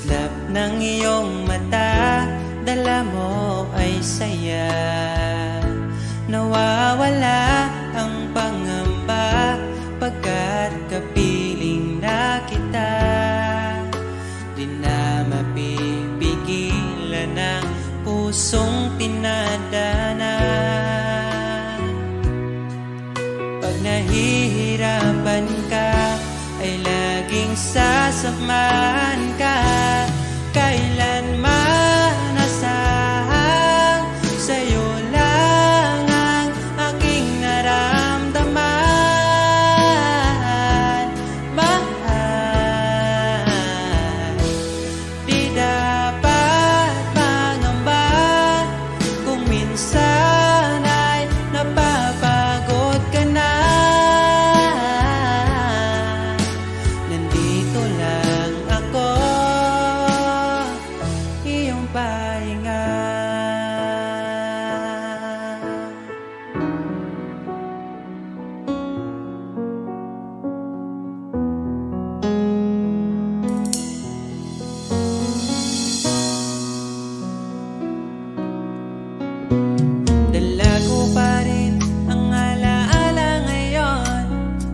Islap ng iyong mata, dala mo ay saya. Nawawala ang pangamba pagkat kapiling na kita. Di na mapipigilan ang pusong tinadana. Pag nahihirapan ka, ay laging sasamahan ka. Kailanman asahang sa'yo lang ang aking naramdaman. Mahal, di dapat mangamba kung minsan ay napapagod ka na. Nandito lang ako, iyong pahinga. Dala ko pa rin ang alaala ngayon,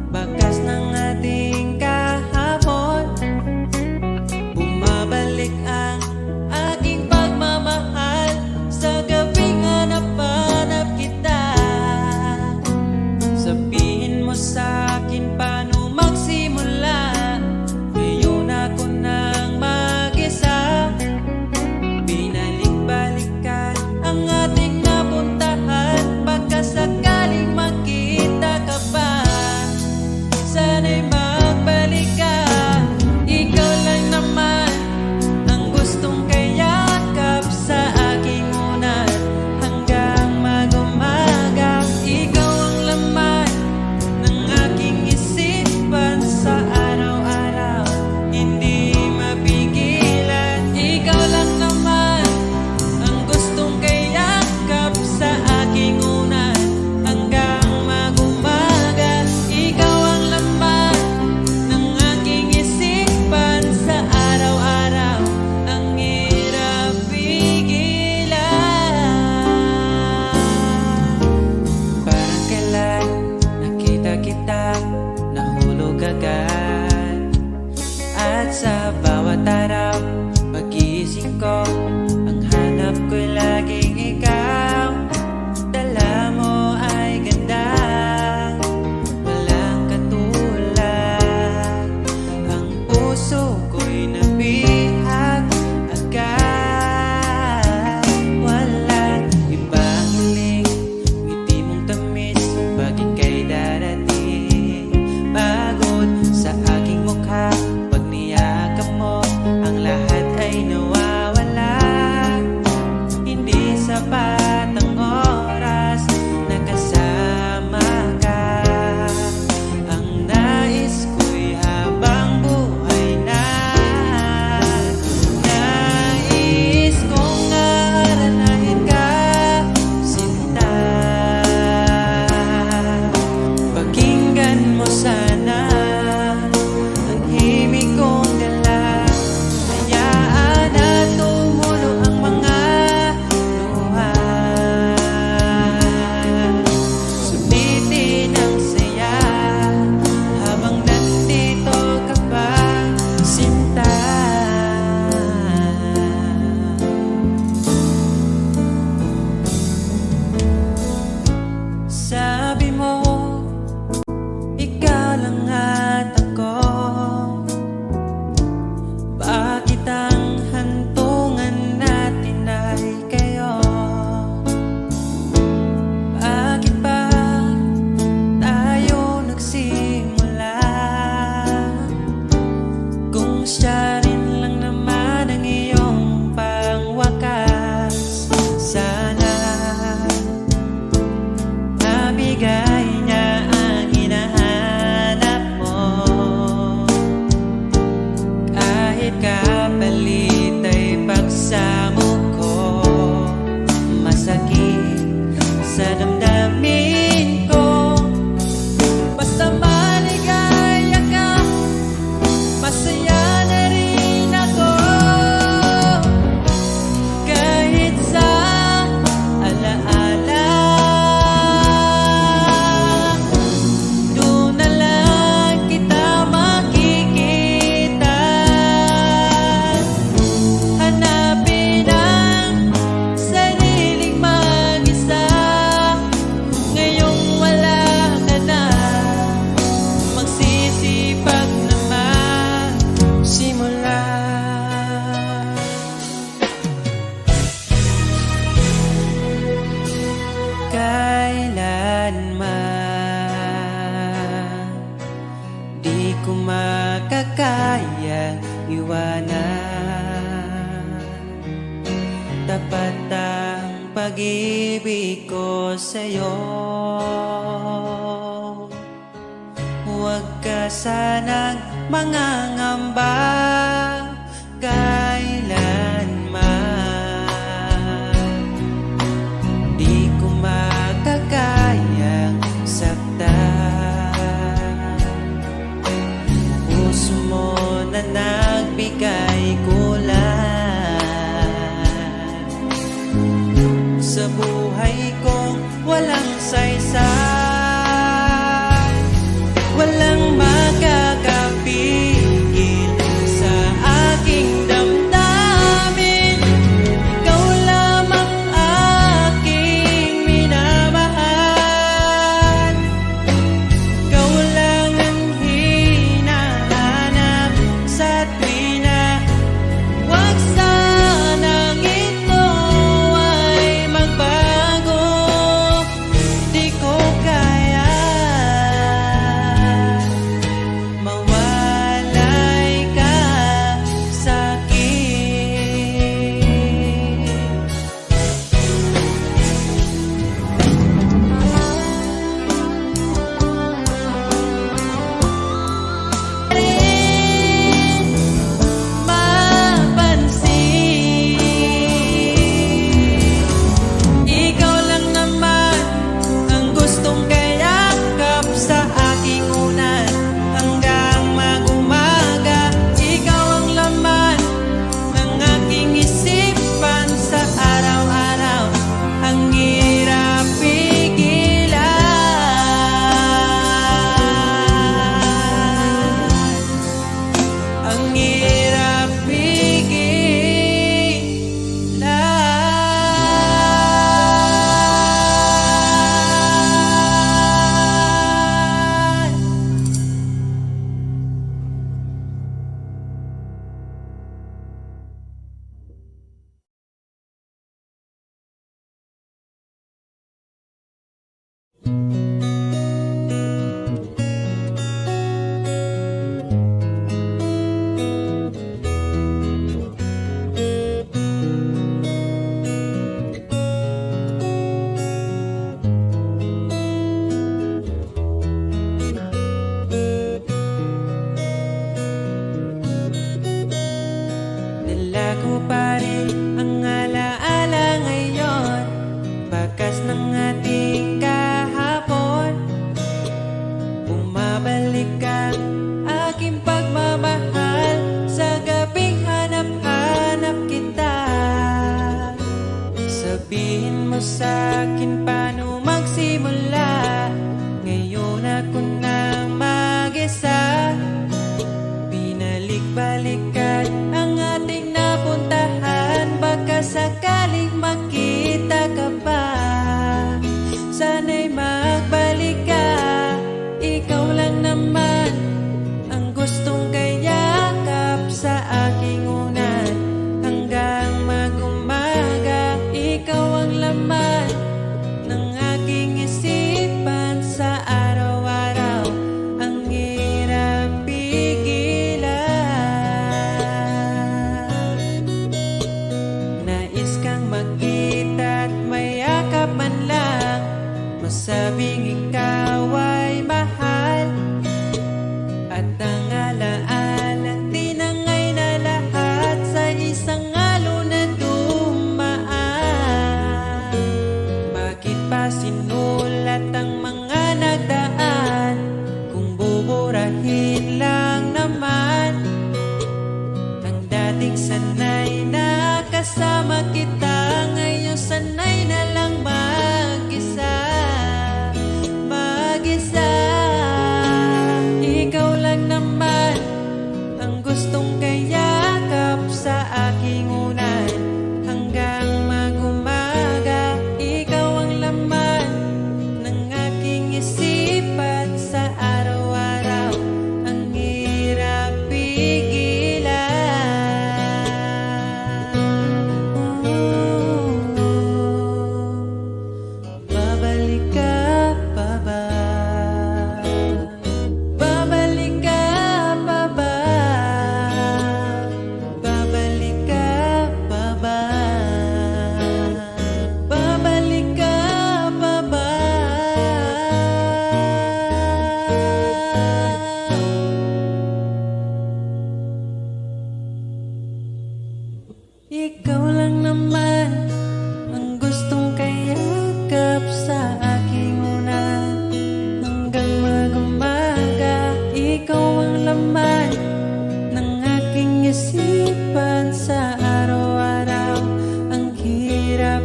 bakas ng ating kahapon. Bumabalik ang aking pagmamahal. tapat ang pag-ibig ko sa'yo. Huwag ka sanang mangangamba kailanman. Di ko makakayang saktan. Puso mo na nagbigay kulan sa buhay kong walang saysay. Walang makakapigil sa aking damdamin. Ikaw lamang aking minamahal. Ikaw lang ang hinahanap sa tuwina. Huwag sanang ito ay magbago. Di ko kaya mawalay ka sa'kin. Rin mapansin, ikaw lang naman ang gustong kayakap sa aking unan hanggang mag-umaga. Ikaw ang laman ng aking isipan sa araw-araw. Ang hirap pigilan, ang hirap pigilan. Dala ko pa rin ang alaala ngayon, bakas ng ating kahapon. Bumabalik ang aking pagmamahal sa gabing hanap-hanap kita. Sabihin mo sa'kin paano magsimula. Ngayon ako nang mag-isa. Binalik-balikan ang ating napuntahan. Baka sakaling makita ka pa. Sana'y magbalik ka. Ikaw lang naman ang gustong kayakap sa aking unan hanggang mag-umaga. Ikaw ang laman ng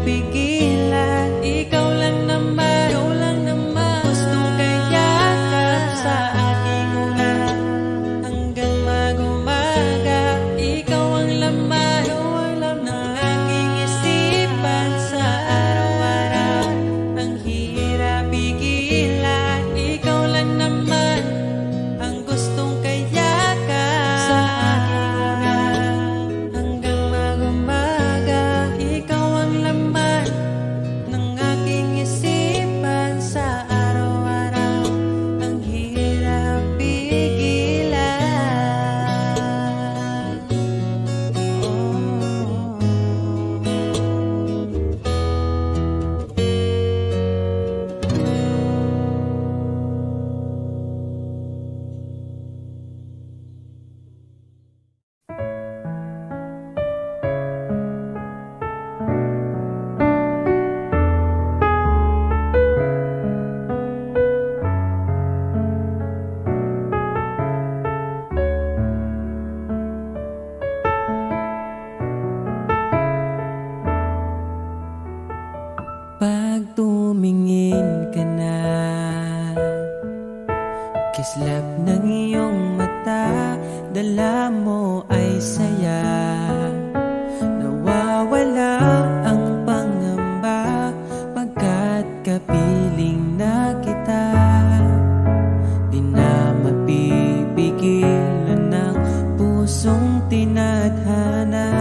pigilan. Ikaw lang naman, gustong kayakap sa aking ulan hanggang mag-umaga. Ikaw ang laman ng aking isipan sa araw-araw. Ang hirap pigilan. Ikaw lang naman ang gustong kayakap sa aking ulan hanggang mag-umaga. Ikaw ang laman ng aking isipan sa araw-araw. Ang hirap pigilan. Pag tumingin ka na, kislap ng iyong mata, dala mo ay saya. Nawawala ang pangamba pagkat kapiling na kita. Di na mapipigilan ng pusong tinadhana.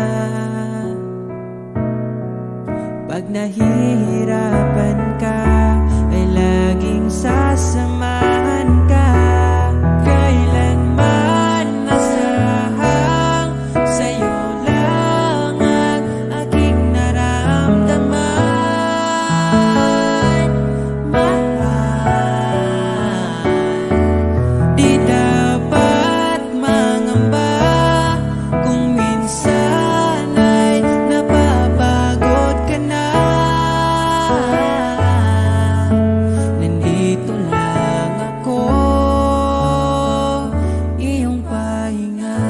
Pag nahihirapan ka, ay laging sasamahan ka. Kailanman nasahang sa'yo lang ang aking naramdaman. Mahal, di dapat mangamba kung minsan ay napapagod ka na. Nandito lang ako, iyong pahinga.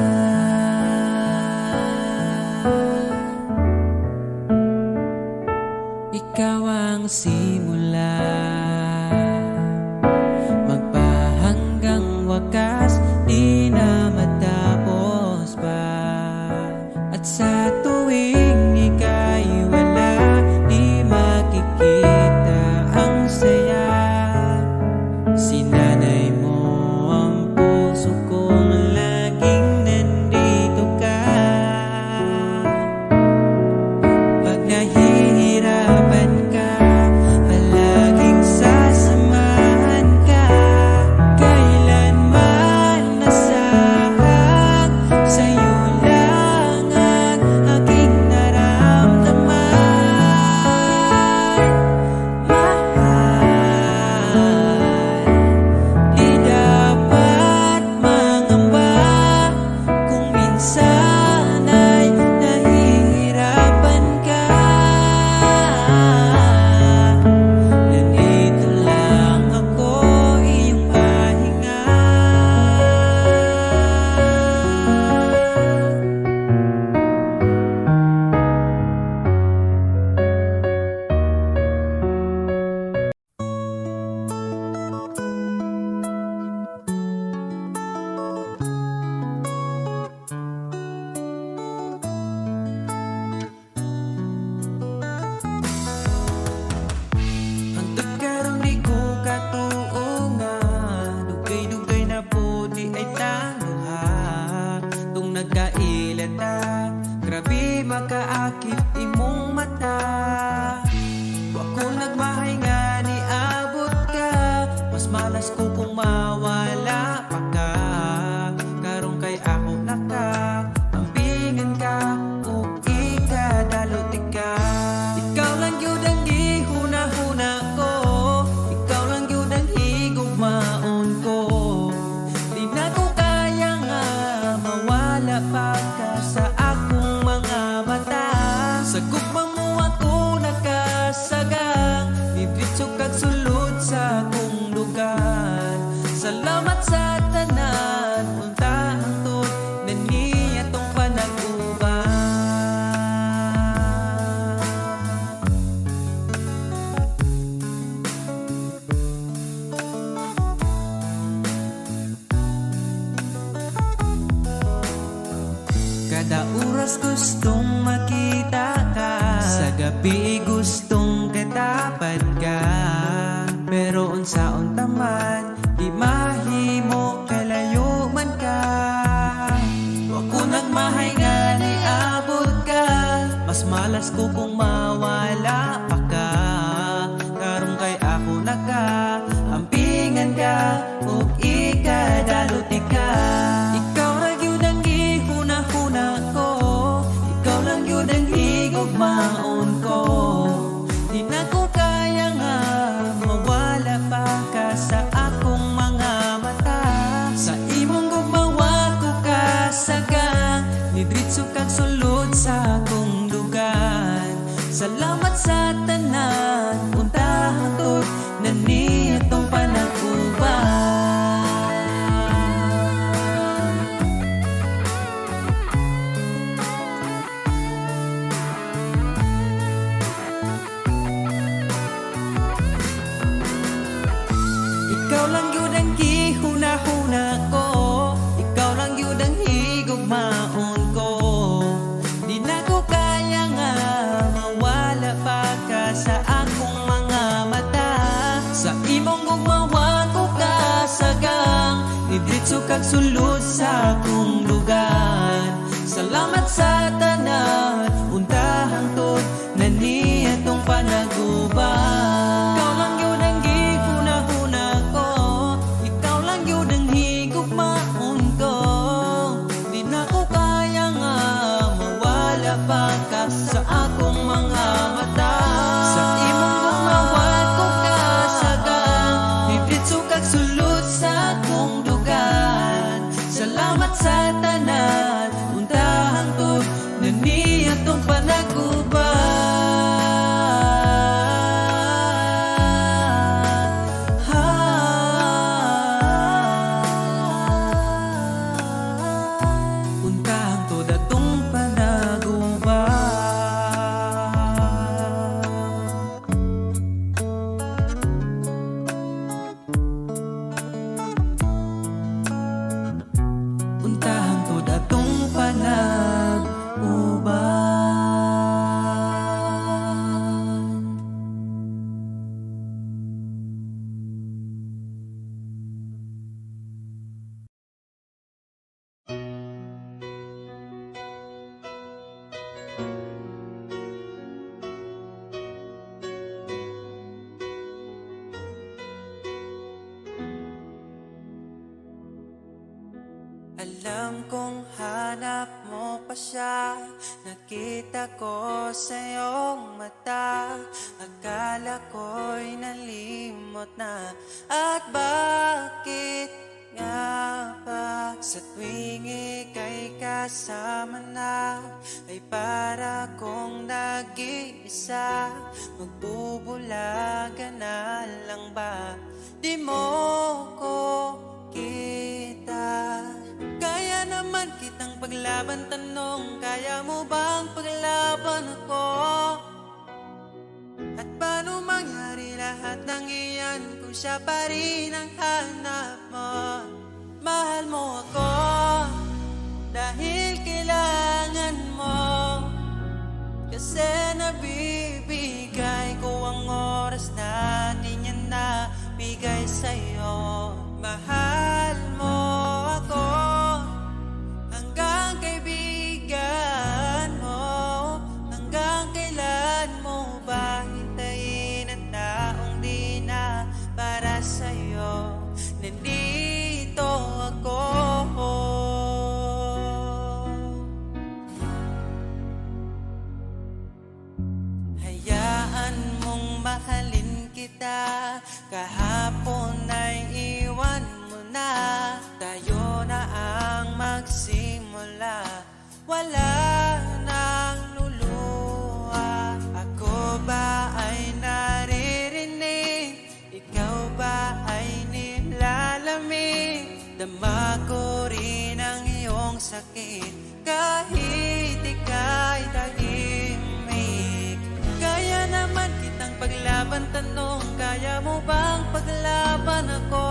Ikaw ang simula, magpahanggang wakas, di na matapos pa. At sa tuwing ika'y wala, di makikita ang saya. Sinanay mo ang puso kong laging nandito ka. Pag nahihirapan ka, palaging sasamahan ka. Kailanman nasahang sa'yo lang ang aking naramdaman. Mahal, di dapat mangamba kung minsan ay nahihirapan ka. Nandito lang ako, iyong pahinga. Hangtod karong di ko katuo nga, dugay-dugay na puti ay tanuha. Tung nagkailata, grabe makaakit imong mata. Wa ko nagmahay nga ni abot ka, mas malas ko kung mawala pa ka. Karong kay ako naka, ambingan ka, o ikadalot ka. Ikaw lang yun ang gihuna-huna ko, ikaw lang yun ang higugmaon ko. Di na ko kaya nga mawala pa ka sa akong mga mata. Sa gugmang mo ako nakasagang, bibitso kag sulod sa akong lugar. Salamat sa tanan, unta hangtod na niya tong panag-uban. gustong katapad ka, pero unsa-unta man di mahimo kalayo man ka. Wa ko nagmahay nga niabot ka, mas malas ko kung mawala pa ka. Karon kay ako nagka-ampingan ka, ug ikadaluti ka. Ikaw ra gyud ang gihuna-huna ko, ikaw lang gyud ang higugmaon ko. Di na ko kaya nga mawala pa ka sa akong mga mata. Sa imong gugmawa ko kasagang, nidritso kag sulod sa akong dugan. Salamat sa tanan, untahan to'y nanitong panagkuban. Ikaw lang yun ang gihuna-huna ko, ikaw lang yun ang higugmaon ko. Di na ko kaya nga mawala pa ka sa akong mga mata. Sa imong gugmawa ko kasagang, nidritso kag sulod sa akong lugar. Salamat sa tanan, untahang to'y naniyatong panaguban. Ikaw lang yun ang gihuna-huna ko, ikaw lang yun ang higugmaon ko. Di na ko kaya nga mawala pa ka sa akong mga mata. Sa imong gumawa ko kasagang, nidritso kag sulod sa akong dugan. Salamat sa tanan, untahang to'y naniyatong panaguban. Untahang to datong panaguban. Untahang to datong panaguban. Alam kong hanap mo pa siya, nakita ko sa iyong mata. Akala ko'y nalimot na, at bakit nga ba sa tuwing ika'y kasama na, ay para kong nag-iisa. Magbubulaga na lang ba, di mo ko kita? Kaya naman kitang paglaban, tanong, kaya mo bang paglaban ako? At paano mangyari lahat ng iyan kung siya pa rin ang hanap mo? Mahal mo ako dahil kailangan mo, kasi nabibigay ko ang oras na di niya nabigay sa'yo. Mahal mo ako hanggang kaibigan mo. Hanggang kailan mo ba hintayin ang taong di na para sa'yo? Nandito ako. Hayaan mong mahalin kita, kahapon ay iwan mo na. Tayo na ang magsimula, wala nang luluha. Ako ba ay naririnig, ikaw ba ay nilalamig? Dama ko rin ang iyong sakit, kahit ika'y tahimik. Kaya naman kitang paglaban, tanong, kaya mo bang paglaban ako?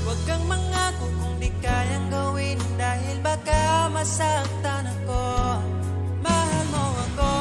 Huwag kang mangako kung di kayang gawin, dahil baka masaktan ako. Mahal mo ako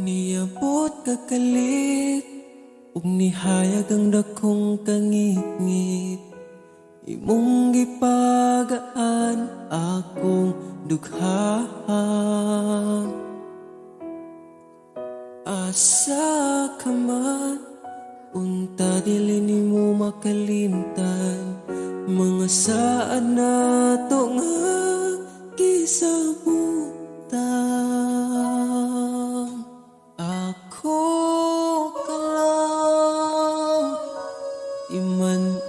Niabot kakalit ug nihayag ang dakong kangit-ngit. Imong gipagaan akong dughaan. Asa ka man, unta dili nimo makalimtan. Mga saan nato nga gisabutan. Ako ka lang, iman-ingat,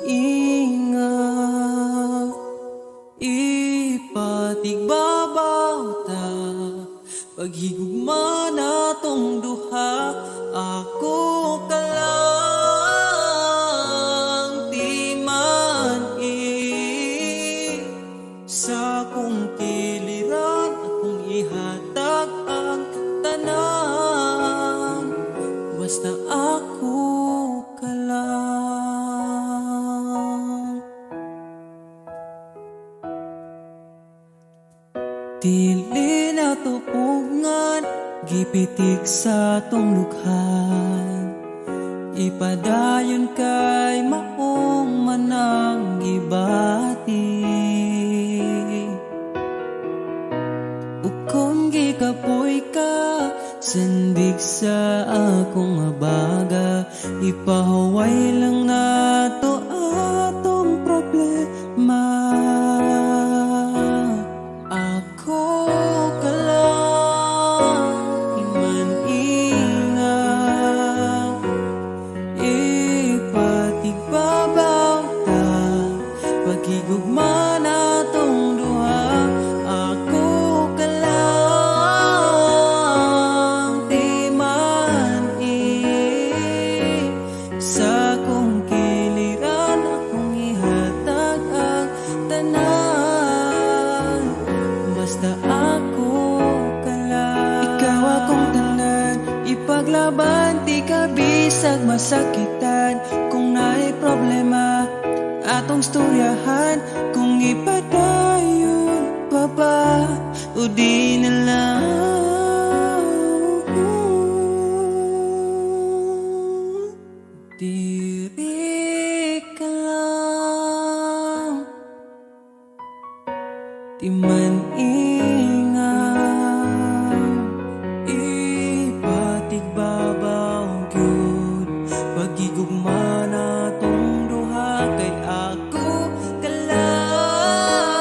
ipatigbabaw ta. Paghigugma natong duha, ako ka lang, di man sa kong kiliran, akong ihatag ang tanan, basta ako ka lang. Dili na tupungan, gipitik sa tong lukhan. Ipadayon kay maong manang gibati. Ukon gikapoy ka, sandig sa akong abaga. Ipahuway lang nato atong problema. Ako ka lang, iman-ingat, ipatigbabaw ta. Paghigugma natong duha, ako ka lang, di man sa kong kiliran, akong ihatag ang tanan, basta ako ka lang. Ikaw akong tanan, ipaglaban, di ka bisag masakitan. Kung naay problema, atong storyahan. Kung ipadayon pa ba, o di na lang. Diri ka lang, di man ingat, ipatigbabaw gyud. Paghigugma natong duha, kay ako ka lang,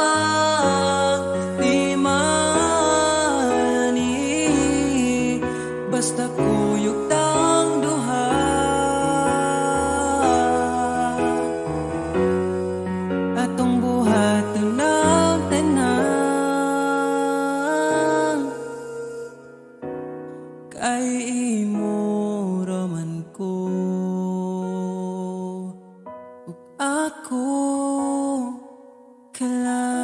di man basta kuyog tang duha. Atong buhaton ng tanan, kay imo raman ko, ug ako ka lang.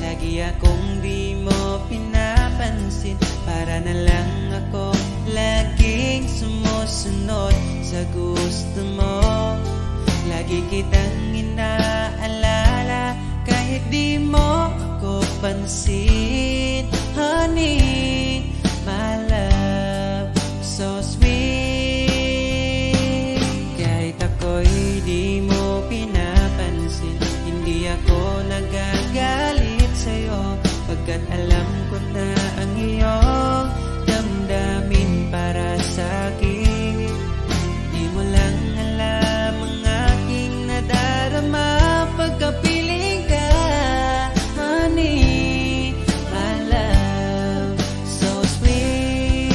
Lagi akong di mo pinapansin, para na lang ako laging sumusunod sa gusto mo. Lagi kitang inaalala, kahit di mo ako pansin. Honey, my love, so sweet. Kahit ako'y di mo pinapansin, hindi ako nagagalit sa'yo, pagkat alam ko na ang iyong damdamin para sa'kin. Di mo lang alam ang aking nadarama pagkapiling ka. Honey, my love, so sweet.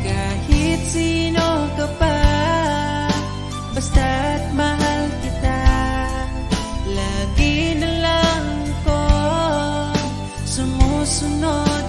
Kahit sino ka pa, basta't mahal kita, lagi na lang ko sumusunod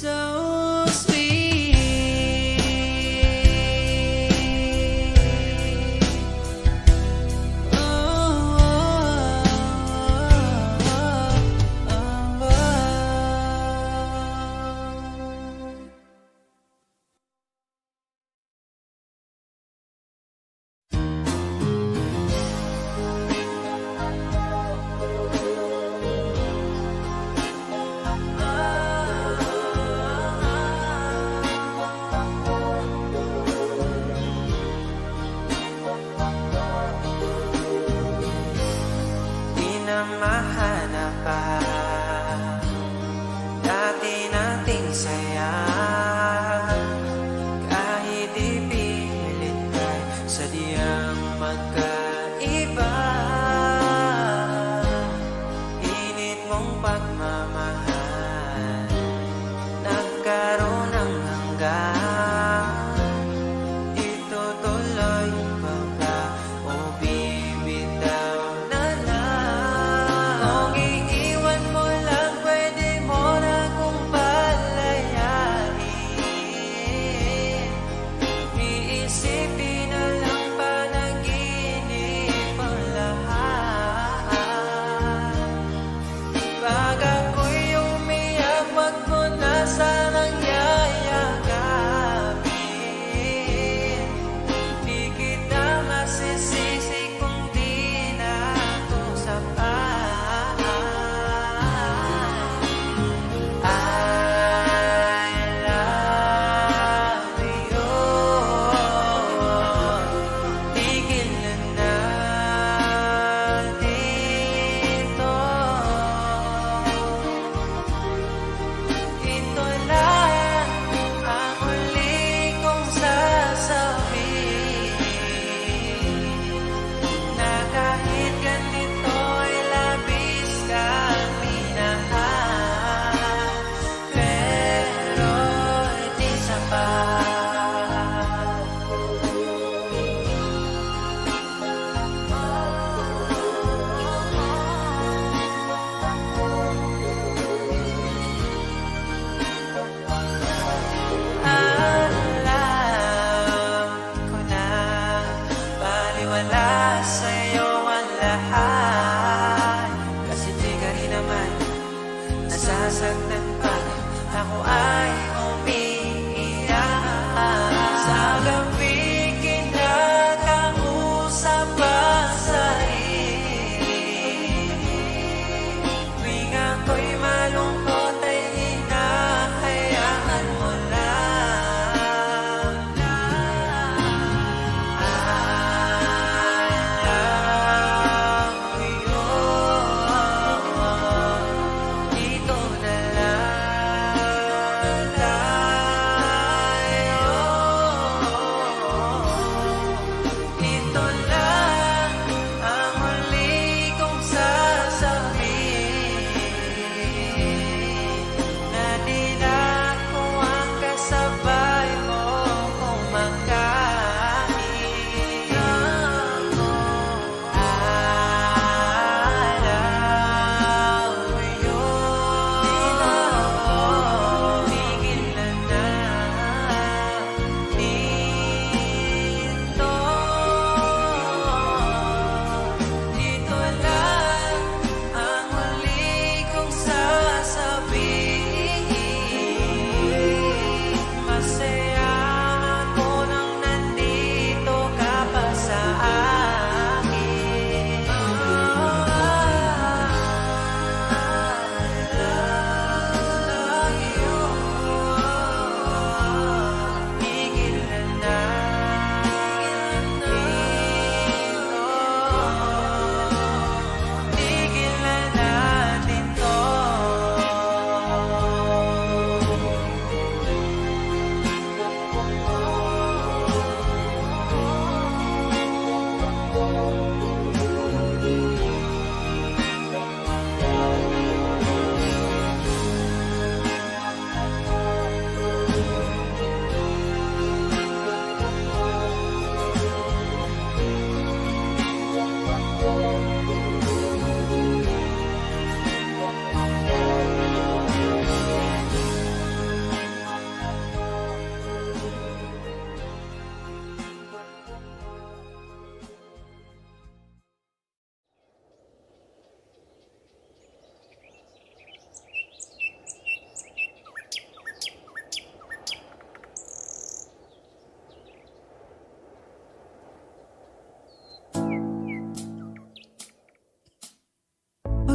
So sweet. Oh, oh, oh, oh.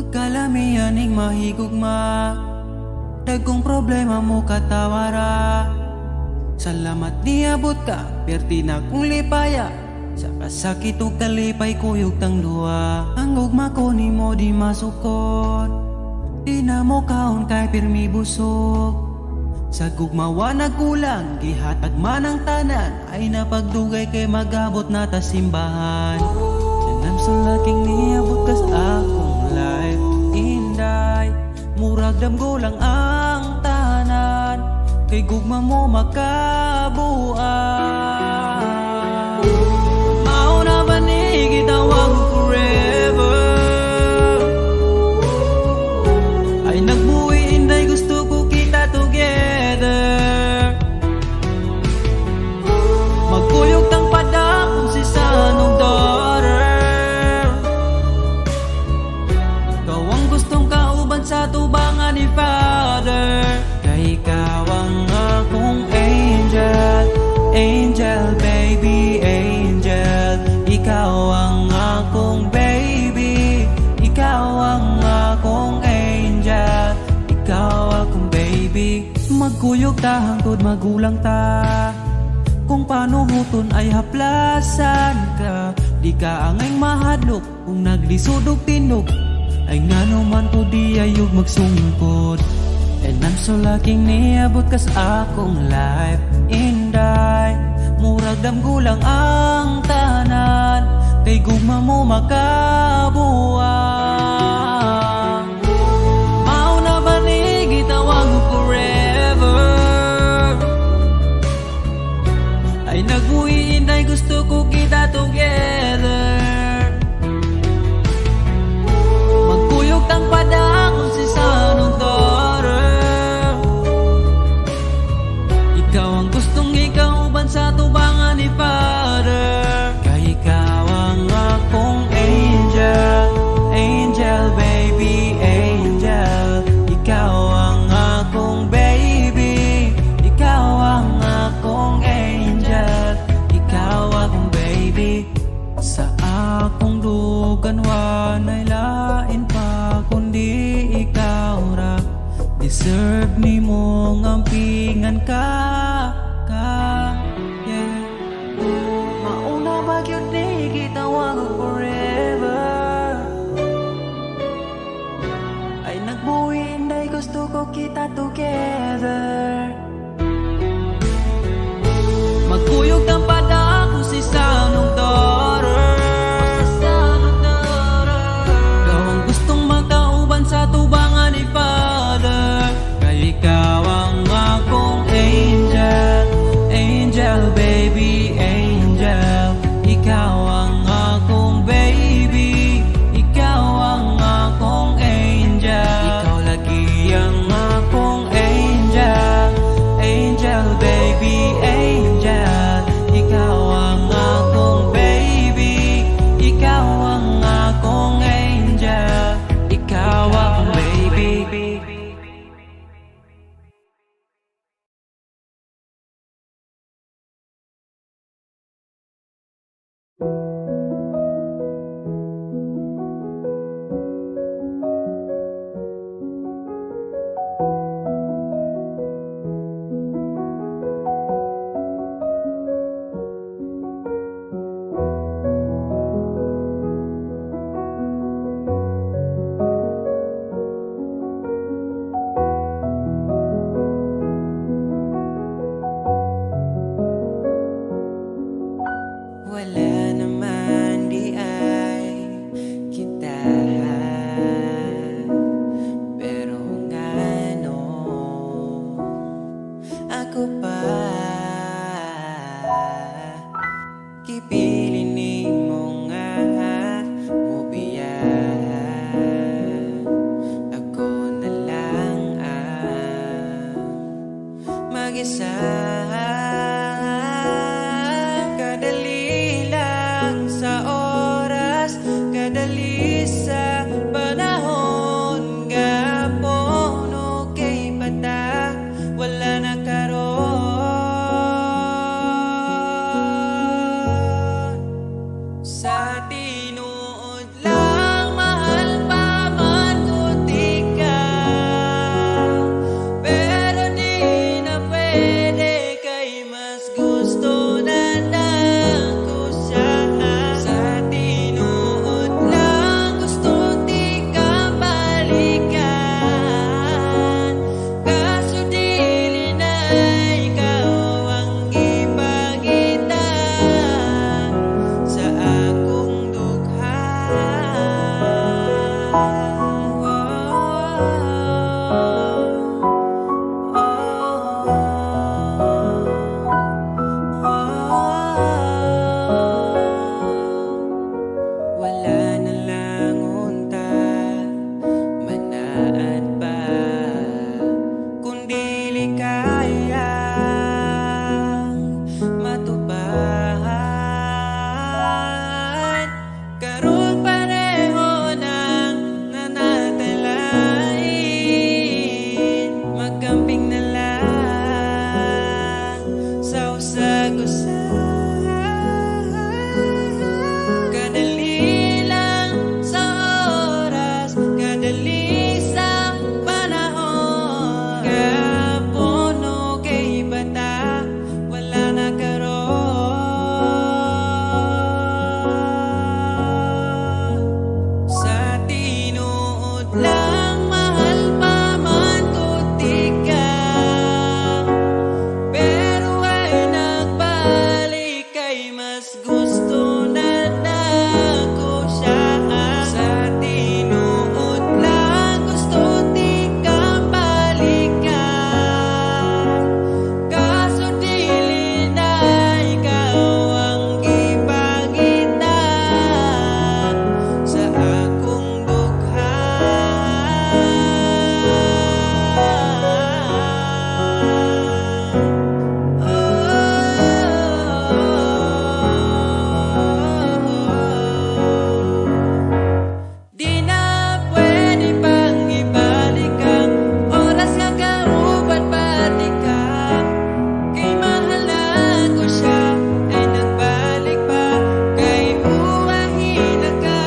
Pagkalamianing mahigugma, dagkong problema mo katawara. Salamat niabot ka, perti na kung lipaya. Sa kasakit o kalipay kuyog tang luwa. Ang ugma ko ni mo di masukot, di na mo kaon kay pirmi busog. Sa gugmawa nagkulang, gihatag man ang tanan. Ay napagdugay kay magabot na ta simbahan. Sanam sa laking niabot kas akong life. Inday, murag damgo lang ang tanan. Kay gugma mo makabuan. Mauna ba ni gitawag forever? Ay nagbuhi inday, gusto ko kita together. Magkuyog tang padakong si sanong daughter. Ikaw ang gustong kauban sa tubangan ni Father. Kay ikaw ang akong angel, angel baby, angel. Ikaw ang akong baby, ikaw ang akong angel, ikaw akong baby. Magkuyog ta hangtod magulang ta, kung paano huton ay haplasan ka. Di ka angay mahadlok kung naglisod og tinog. Ay ngano man ko di ayog magsungkod. And I'm so lucky niabot kas akong life. Inday, murag damgulang ang tanan. Kay gugma mo makabuang. Mauna ba ni gitawag mo forever? Ay nagbuhi inday, gusto ko kita together. Magkuyog tang padakon si sanong daughter. Ikaw ang gustong ikauban sa tubangan ni Father. Kay ikaw ang akong angel, angel baby, angel. Ikaw ang akong baby, ikaw ang akong angel, ikaw akong baby. Sa akong dugan wanay lain pa kundi ikaw ra. Deserve ni mo ngampingan ka, yeah. Mauna ba yun ni gitawag forever? Ay nagbuhi inday, gusto ko kita together. Magkuyog ng padako si sanong daughter. Ikaw ang gustong magkauban sa tubangan ni Father. Kay ikaw ang akong angel, angel baby, angel. Ikaw ang akong baby, ikaw ang akong angel. Ikaw lagi ang akong angel, angel baby, angel. Ikaw ang akong baby, ikaw ang akong angel, ikaw ang baby. Wala naman di ay kita, pero ngano ako pa kipili ni mo nga mubiya. Ako na lang ang mag-isa. Kadali lang sa oras, kadali sa panahon. Gapon okay pata, wala na karon. Sa tinuod lang mahal pa man kayang matupad. Karon pareho nang nanatalain, magkamping na lang sa usag-usag. Kadali lang sa oras, kadali sa panahon. Kapuno kay bata, wala na karon. Sa tinuod lang, mahal pa man tuti ka, pero ay nagbalik kay mas gusto na nako siya. Sa tinuod lang, gusto di ka balikan, kaso dili na ikaw ang gipagitan sa akong di na pwede pang ibalik ang oras nga kauban pati ka. Kay mahal ako siya, ay nagbalik pa, kay uwahin na ka.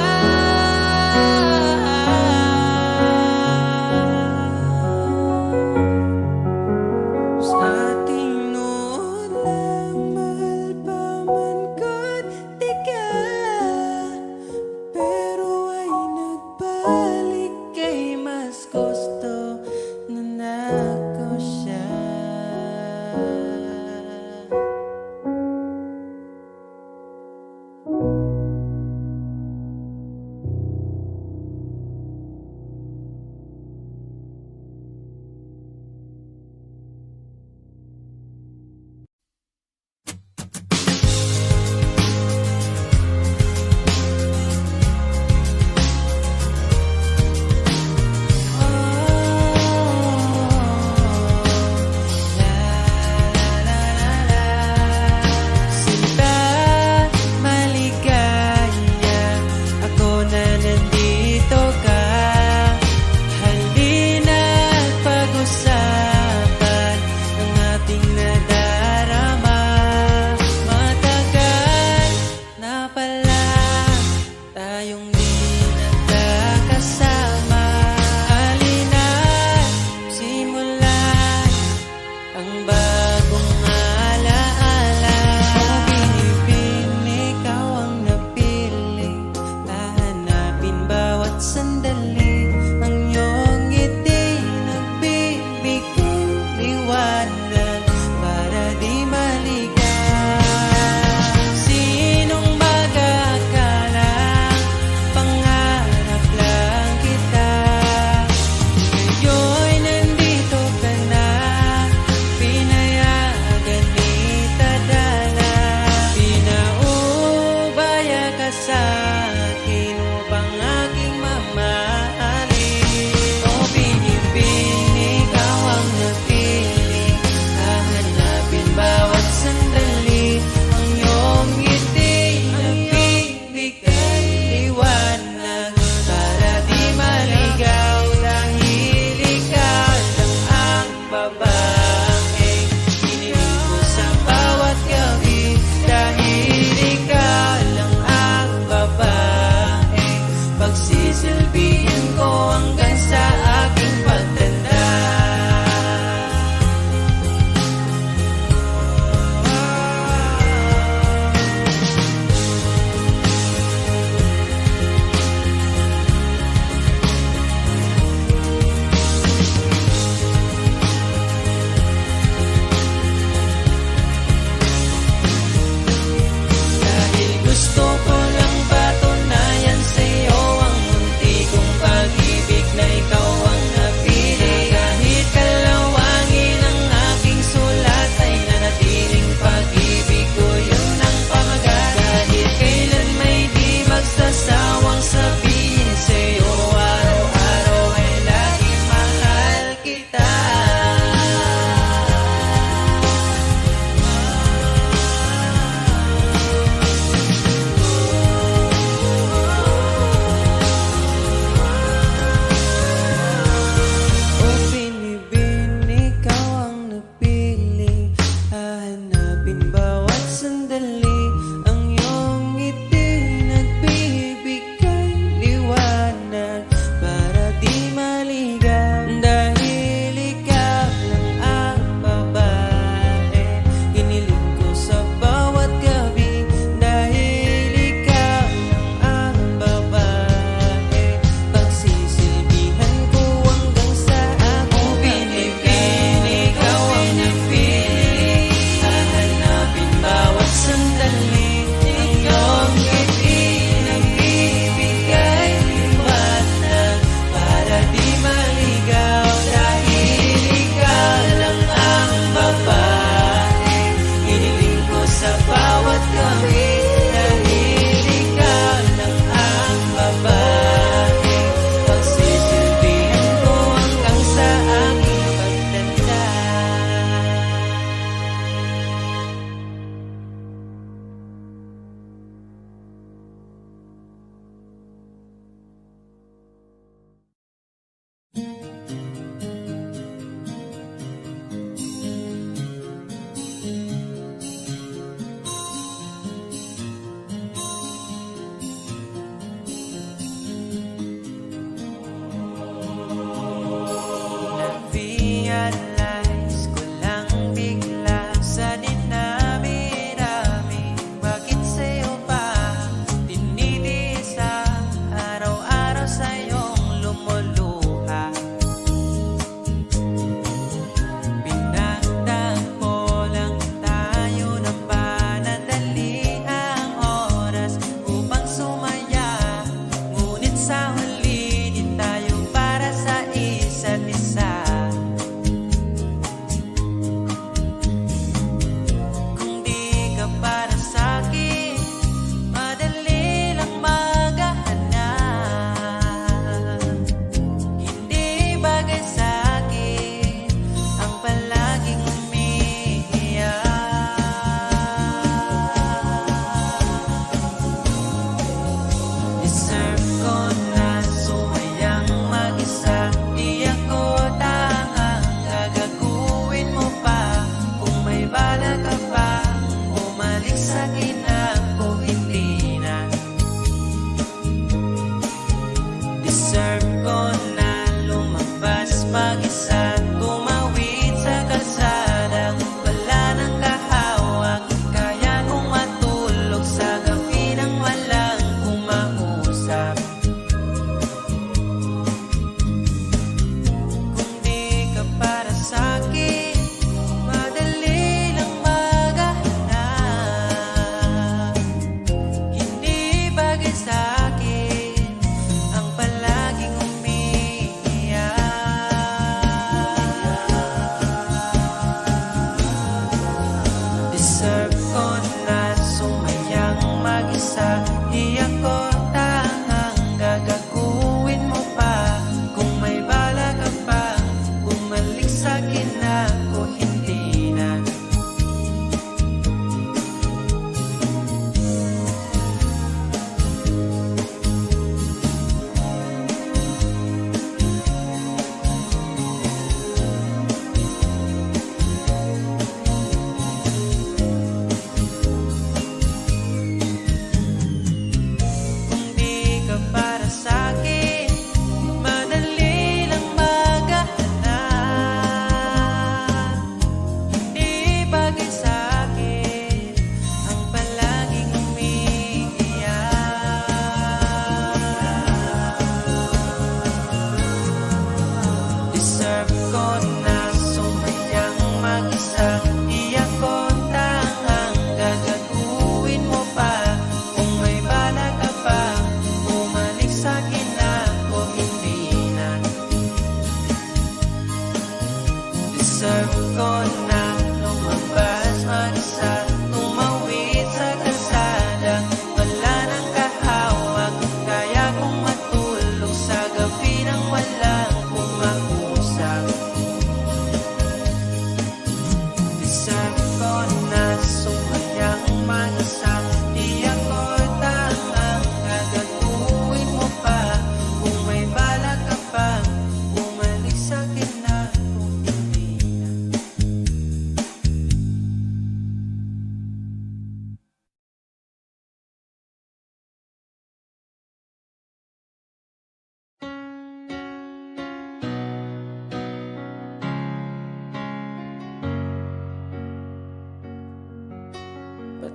Sa tinuod lang, mahal pa man gud di ka, pero ay nagbalik kay mas gusto na nako siya. Sinta maligaya, ako na nandito ka. Halina't pag-usapan ang ating nadarama. Matagal na pala tayong di nagkakasama. Halina't simulan ang bagong alaala. Pinipili, ikaw ang napili, hahanapin bawat sandali. Ang iyong ngiti nagbibigay liwanag para di maligaw. Sinong mag-akala, pangarap lang kita. Ngayon nandito ka na, pinay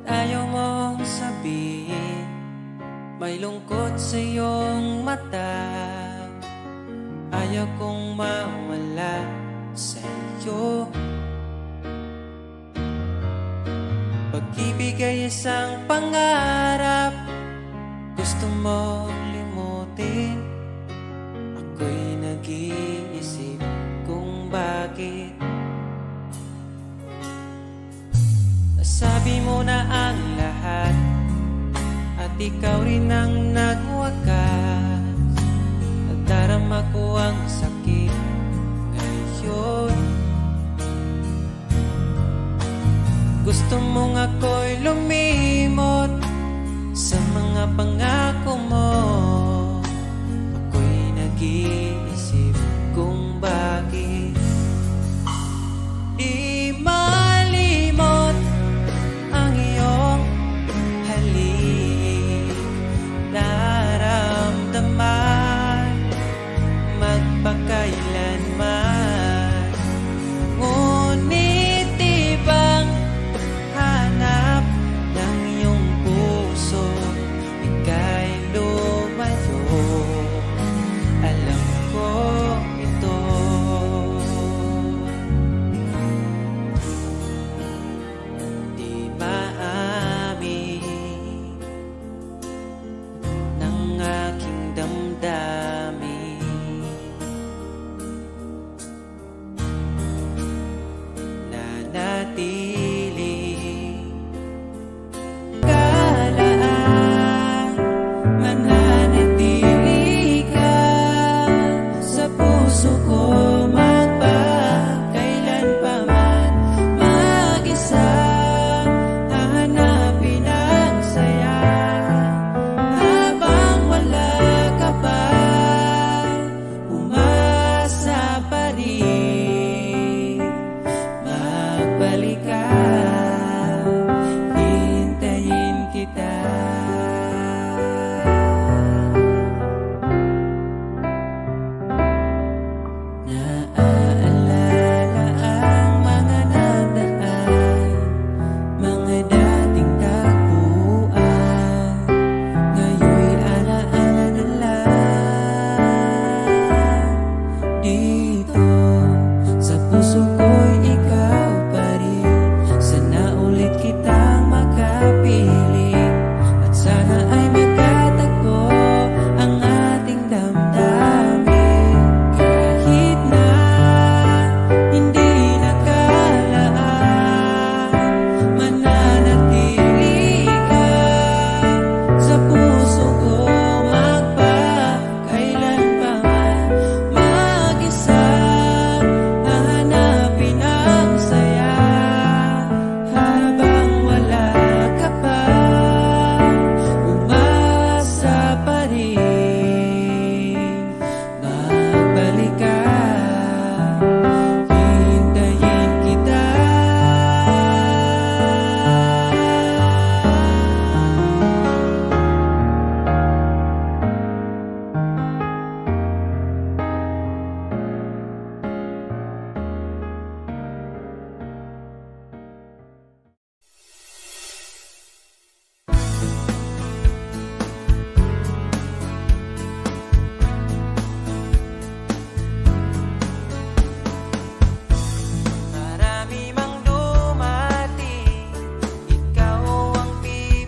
ayaw mong sabihin, may lungkot sa iyong mata. Ayaw kong mawala sa iyo. Pag-ibig ay isang pangarap, gusto mo limutin. Ako'y nag-iisip kung bakit. Nasabi mo na ang lahat at ikaw rin ang nagwakas. Nadarama ko ang sakit ngayon. Gusto mong ako'y lumimot sa mga pangako mo. Ako'y nag-iisip kung bakit di malimot ang iyong halik. Naramdaman magpakailanman. Ngunit di bang hanap ng iyong puso, ika'y lumayo. Alam ko ito. Di maamin ng aking damdamin. Nanatili kalaan, mananatili ka sa puso ko, magpakailanpaman. Mag-isa hahanapin ang saya habang wala ka pa. Umasa pa rin, magbalik ka, hintayin kita. Naaalala ang mga nadaan, mga dating tagpuan. Ngayon'y alaala na lang. Dito sa puso ko'y ikaw pa rin. Sana ulit kitang makapiling, at sana ay magkatagpo ang ating damdamin. Kahit na hindi nakalaan, mananatili ka sa puso ko, magpakailanpaman. Mag-isa hahanapin ang saya habang wala ka pa. Umasa pa rin, magbalik ka, hintayin kita. Marami mang dumating, ikaw ang pipiliin.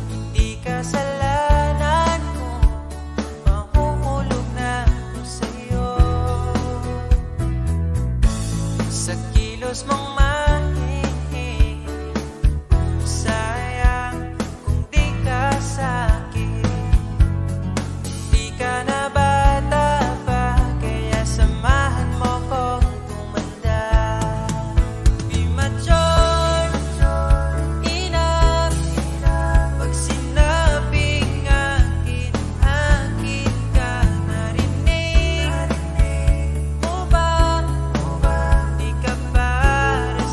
Hindi kasalanan ko, mahuhulog na ako sa'yo. Sa kilos mong mahihing, sayang kung di ka sa'kin. Di ka na bata pa, kaya samahan mo kong tumanda. Di mature enough pag sinabing akin, akin ka. Narinig mo ba? Di ka para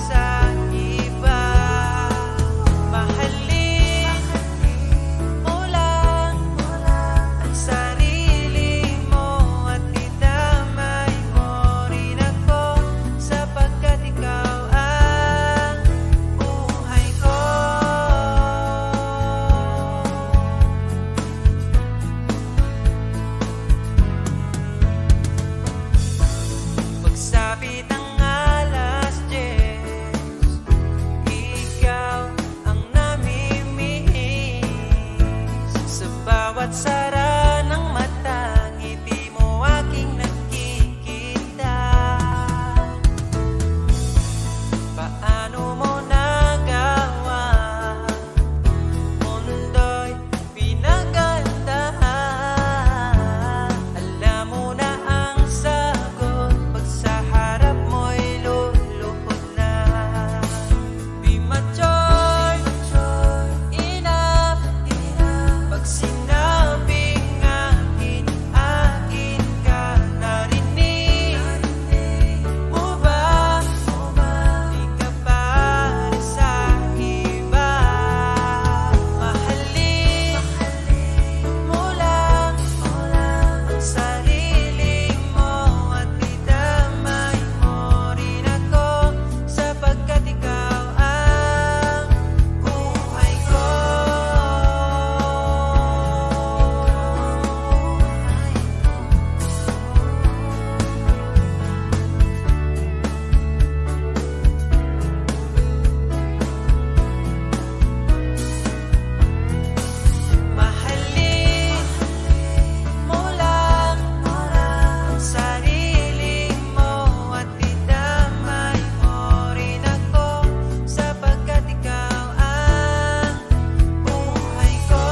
Sumapit ang alas 10, ikaw ang namimihis. Sa bawat sara ng mata, ngiti mo aking nakikita. Paano mo nagawa? Mundo'y pinagandahan. Alam mo na ang sagot, pag sa harap mo'y luluhod na. Be mature enough, pag sinabing akin, akin ka. Narinig mo ba? Di ka para sa iba. Mahalin mo lang ang sarili mo at idamay mo rin ako, sapagkat ikaw ang buhay ko. Mahalin mo lang ang sarili mo at idamay mo rin ako, sapagkat ikaw ang buhay ko.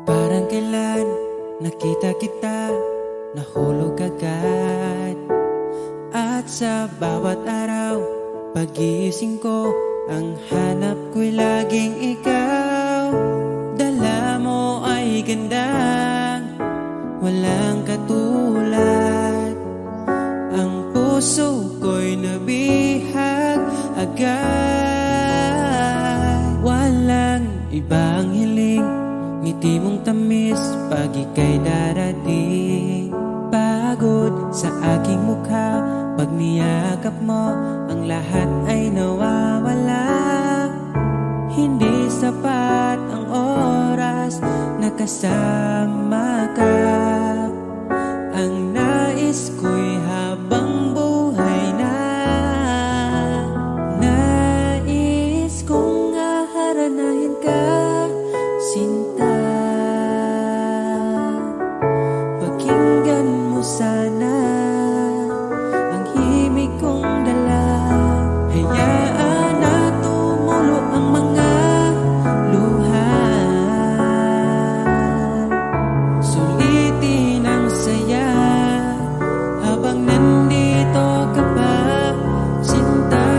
Parang kailan nakita kita, nahulog agad. At sa bawat araw, pagising ko, ang hanap ko'y laging ikaw. Dala mo ay gandang walang katulad. Ang puso ko'y nabihag agad. Walang ibang hiling, ngiti mong tamis pag ika'y darating. Pagod sa aking mukha, pag niyakap mo, ang lahat ay nawawala. Hindi sapat ang oras na kasama ka. Ang nais ko'y habang buhay na. Nais kong aharanahin ka, sinta. Pakinggan mo sana ang himig kong dala. Hayaan na tumulo ang mga luha. Sulitin ang saya habang nandito ka pa, sinta.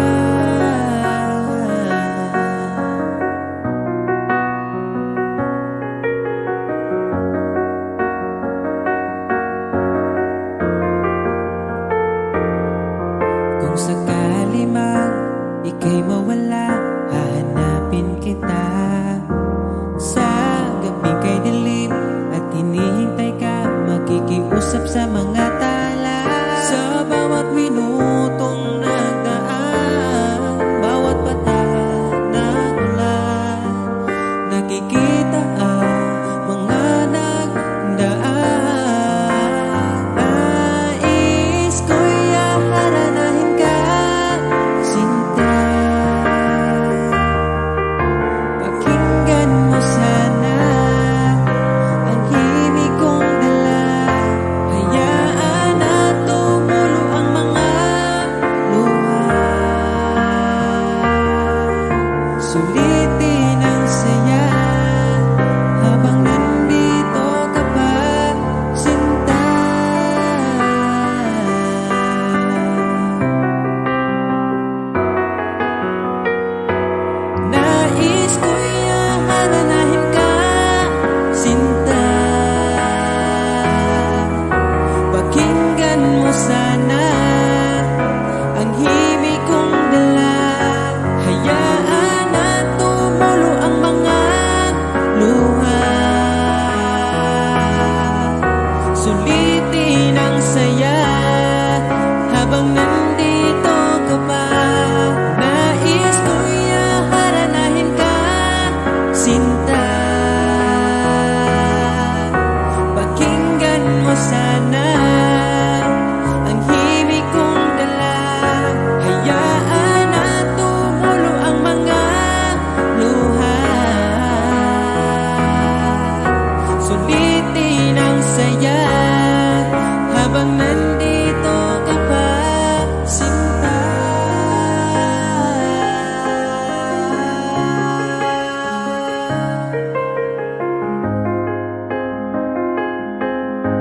Kung sakali mang ika'y mawala, hahanapin kita. Sa gabing kay dilim at hinihintay ka, makikiusap sa mga tala. Sa bawat minutong nagdaan, bawat patak ng ulan, nakikita ang mga nagdaan. Nais ko'y aharanahin ka, sinta. ganahin